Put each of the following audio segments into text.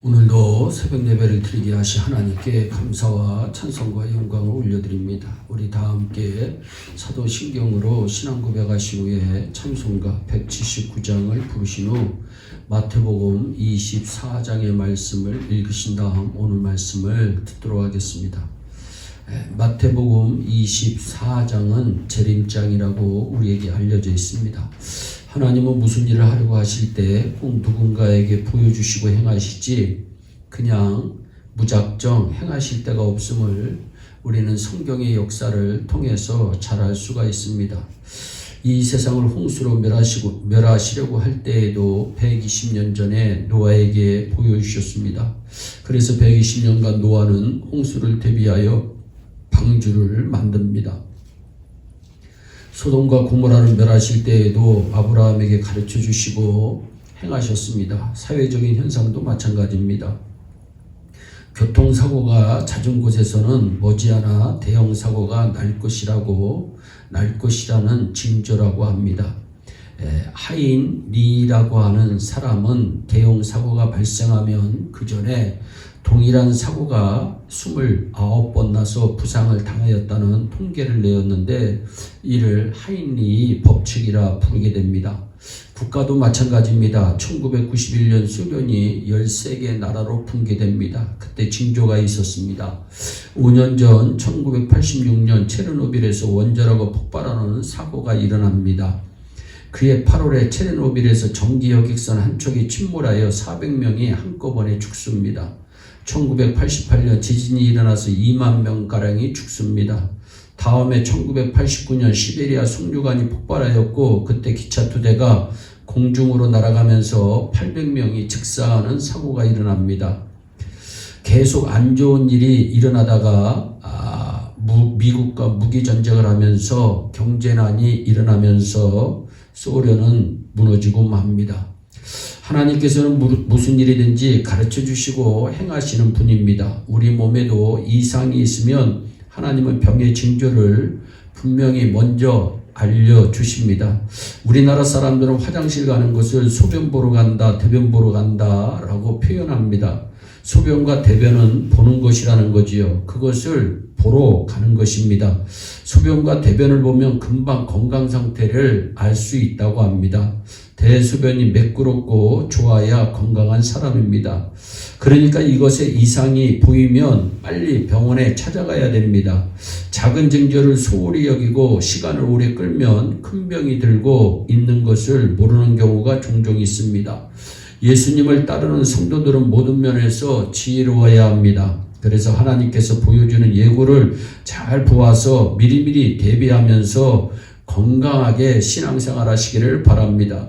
오늘도 새벽 예배를 드리게 하신 하나님께 감사와 찬송과 영광을 올려드립니다. 우리 다 함께 사도신경으로 신앙 고백하신 후에 찬송가 179장을 부르신 후 마태복음 24장의 말씀을 읽으신 다음 오늘 말씀을 듣도록 하겠습니다. 마태복음 24장은 재림장이라고 우리에게 알려져 있습니다. 하나님은 무슨 일을 하려고 하실 때 꼭 누군가에게 보여주시고 행하시지 그냥 무작정 행하실 때가 없음을 우리는 성경의 역사를 통해서 잘 알 수가 있습니다. 이 세상을 홍수로 멸하시려고 할 때에도 120년 전에 노아에게 보여주셨습니다. 그래서 120년간 노아는 홍수를 대비하여 방주를 만듭니다. 소돔과 고모라를 멸하실 때에도 아브라함에게 가르쳐 주시고 행하셨습니다. 사회적인 현상도 마찬가지입니다. 교통사고가 잦은 곳에서는 머지않아 대형사고가 날 것이라는 징조라고 합니다. 하인 리라고 하는 사람은 대형사고가 발생하면 그 전에 동일한 사고가 29번 나서 부상을 당하였다는 통계를 내었는데 이를 하인리 법칙이라 부르게 됩니다. 국가도 마찬가지입니다. 1991년 소련이 13개 나라로 붕괴됩니다. 그때 징조가 있었습니다. 5년 전 1986년 체르노빌에서 원자로가 폭발하는 사고가 일어납니다. 그해 8월에 체르노빌에서 전기 여객선 한 척이 침몰하여 400명이 한꺼번에 죽습니다. 1988년 지진이 일어나서 2만 명가량이 죽습니다. 다음에 1989년 시베리아 석류관이 폭발하였고 그때 기차 2대가 공중으로 날아가면서 800명이 즉사하는 사고가 일어납니다. 계속 안 좋은 일이 일어나다가 미국과 무기전쟁을 하면서 경제난이 일어나면서 소련은 무너지고 맙니다. 하나님께서는 무슨 일이든지 가르쳐 주시고 행하시는 분입니다. 우리 몸에도 이상이 있으면 하나님은 병의 징조를 분명히 먼저 알려주십니다. 우리나라 사람들은 화장실 가는 것을 소변 보러 간다, 대변 보러 간다 라고 표현합니다. 소변과 대변은 보는 것이라는 거지요. 그것을 보러 가는 것입니다. 소변과 대변을 보면 금방 건강 상태를 알 수 있다고 합니다. 대소변이 매끄럽고 좋아야 건강한 사람입니다. 그러니까 이것에 이상이 보이면 빨리 병원에 찾아가야 됩니다. 작은 징조를 소홀히 여기고 시간을 오래 끌면 큰 병이 들고 있는 것을 모르는 경우가 종종 있습니다. 예수님을 따르는 성도들은 모든 면에서 지혜로워야 합니다. 그래서 하나님께서 보여주는 예고를 잘 보아서 미리미리 대비하면서 건강하게 신앙생활 하시기를 바랍니다.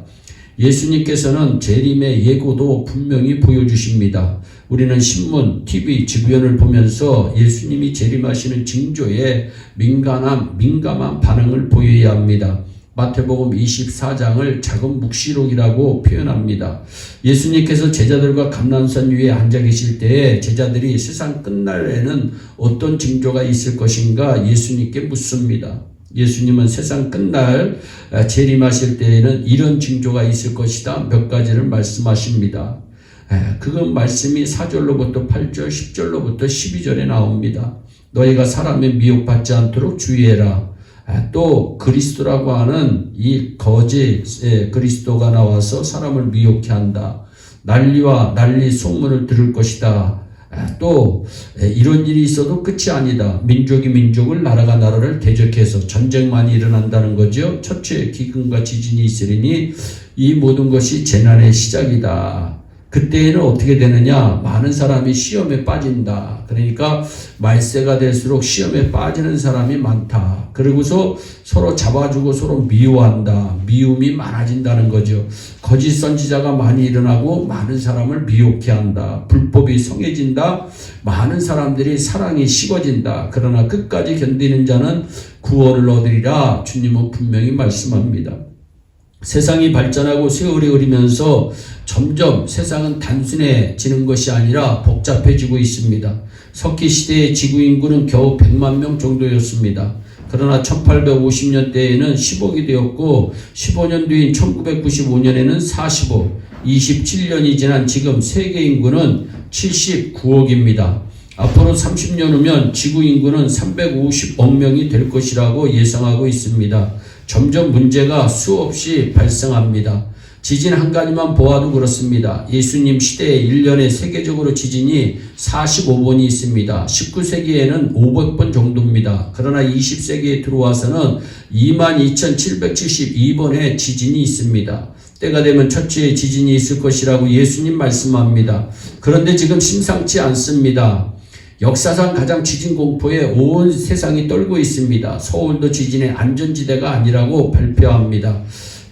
예수님께서는 재림의 예고도 분명히 보여주십니다. 우리는 신문, TV, 주변을 보면서 예수님이 재림하시는 징조에 민감한 반응을 보여야 합니다. 마태복음 24장을 작은 묵시록이라고 표현합니다. 예수님께서 제자들과 감람산 위에 앉아 계실 때에 제자들이 세상 끝날에는 어떤 징조가 있을 것인가 예수님께 묻습니다. 예수님은 세상 끝날 재림하실 때에는 이런 징조가 있을 것이다 몇 가지를 말씀하십니다. 그건 말씀이 4절로부터 8절, 10절로부터 12절에 나옵니다. 너희가 사람의 미혹받지 않도록 주의해라. 또 그리스도라고 하는 이 거짓 그리스도가 나와서 사람을 미혹해 한다. 난리와 난리 소문을 들을 것이다. 또 이런 일이 있어도 끝이 아니다. 민족이 민족을 나라가 나라를 대적해서 전쟁만이 일어난다는 거죠. 첫째 기근과 지진이 있으리니 이 모든 것이 재난의 시작이다. 그때에는 어떻게 되느냐? 많은 사람이 시험에 빠진다. 그러니까 말세가 될수록 시험에 빠지는 사람이 많다. 그리고서 서로 잡아주고 서로 미워한다. 미움이 많아진다는 거죠. 거짓 선지자가 많이 일어나고 많은 사람을 미혹해 한다. 불법이 성해진다. 많은 사람들이 사랑이 식어진다. 그러나 끝까지 견디는 자는 구원을 얻으리라. 주님은 분명히 말씀합니다. 세상이 발전하고 세월이 흐르면서 점점 세상은 단순해지는 것이 아니라 복잡해지고 있습니다. 석기 시대의 지구 인구는 겨우 100만 명 정도였습니다. 그러나 1850년대에는 10억이 되었고 15년 뒤인 1995년에는 40억, 27년이 지난 지금 세계 인구는 79억입니다. 앞으로 30년 후면 지구 인구는 350억 명이 될 것이라고 예상하고 있습니다. 점점 문제가 수없이 발생합니다. 지진 한 가지만 보아도 그렇습니다. 예수님 시대에 1년에 세계적으로 지진이 45번이 있습니다. 19세기에는 500번 정도입니다. 그러나 20세기에 들어와서는 22,772번의 지진이 있습니다. 때가 되면 첫째 지진이 있을 것이라고 예수님 말씀합니다. 그런데 지금 심상치 않습니다. 역사상 가장 지진 공포에 온 세상이 떨고 있습니다. 서울도 지진의 안전지대가 아니라고 발표합니다.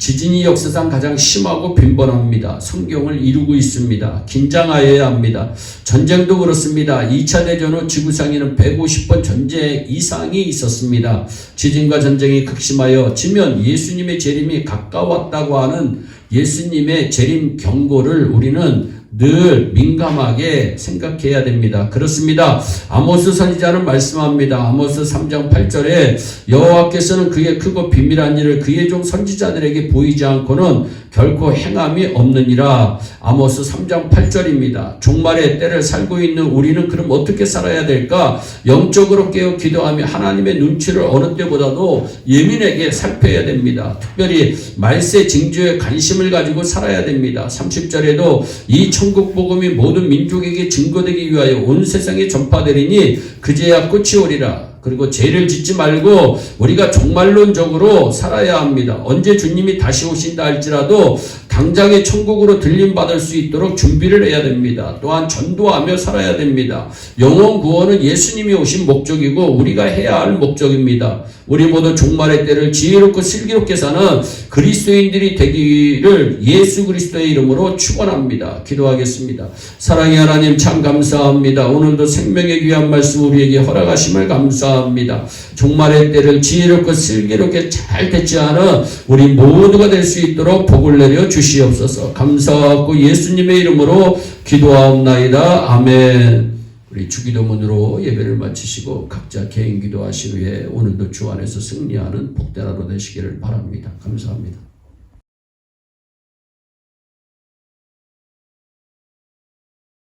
지진이 역사상 가장 심하고 빈번합니다. 성경을 이루고 있습니다. 긴장하여야 합니다. 전쟁도 그렇습니다. 2차 대전 후 지구상에는 150번 전쟁 이상이 있었습니다. 지진과 전쟁이 극심하여 지면 예수님의 재림이 가까웠다고 하는 예수님의 재림 경고를 우리는 늘 민감하게 생각해야 됩니다. 그렇습니다. 아모스 선지자는 말씀합니다. 아모스 3장 8절에 여호와께서는 그의 크고 비밀한 일을 그의 종 선지자들에게 보이지 않고는 결코 행함이 없느니라. 아모스 3장 8절입니다. 종말의 때를 살고 있는 우리는 그럼 어떻게 살아야 될까? 영적으로 깨어 기도하며 하나님의 눈치를 어느 때보다도 예민하게 살펴야 됩니다. 특별히 말세 징조에 관심을 가지고 살아야 됩니다. 30절에도 이 천국 복음이 모든 민족에게 증거되기 위하여 온 세상에 전파되리니 그제야 끝이 오리라. 그리고 죄를 짓지 말고 우리가 종말론적으로 살아야 합니다. 언제 주님이 다시 오신다 할지라도 당장의 천국으로 들림받을 수 있도록 준비를 해야 됩니다. 또한 전도하며 살아야 됩니다. 영혼 구원은 예수님이 오신 목적이고 우리가 해야 할 목적입니다. 우리 모두 종말의 때를 지혜롭고 슬기롭게 사는 그리스도인들이 되기를 예수 그리스도의 이름으로 축원합니다. 기도하겠습니다. 사랑의 하나님 참 감사합니다. 오늘도 생명의 귀한 말씀 우리에게 허락하심을 감사합니다. 종말의 때를 지혜롭고 슬기롭게 잘 대처하는 우리 모두가 될 수 있도록 복을 내려 주시옵소서. 감사하고 예수님의 이름으로 기도하옵나이다. 아멘. 우리 주기도문으로 예배를 마치시고 각자 개인 기도하신 후에 오늘도 주 안에서 승리하는 복된 하루 되시기를 바랍니다. 감사합니다.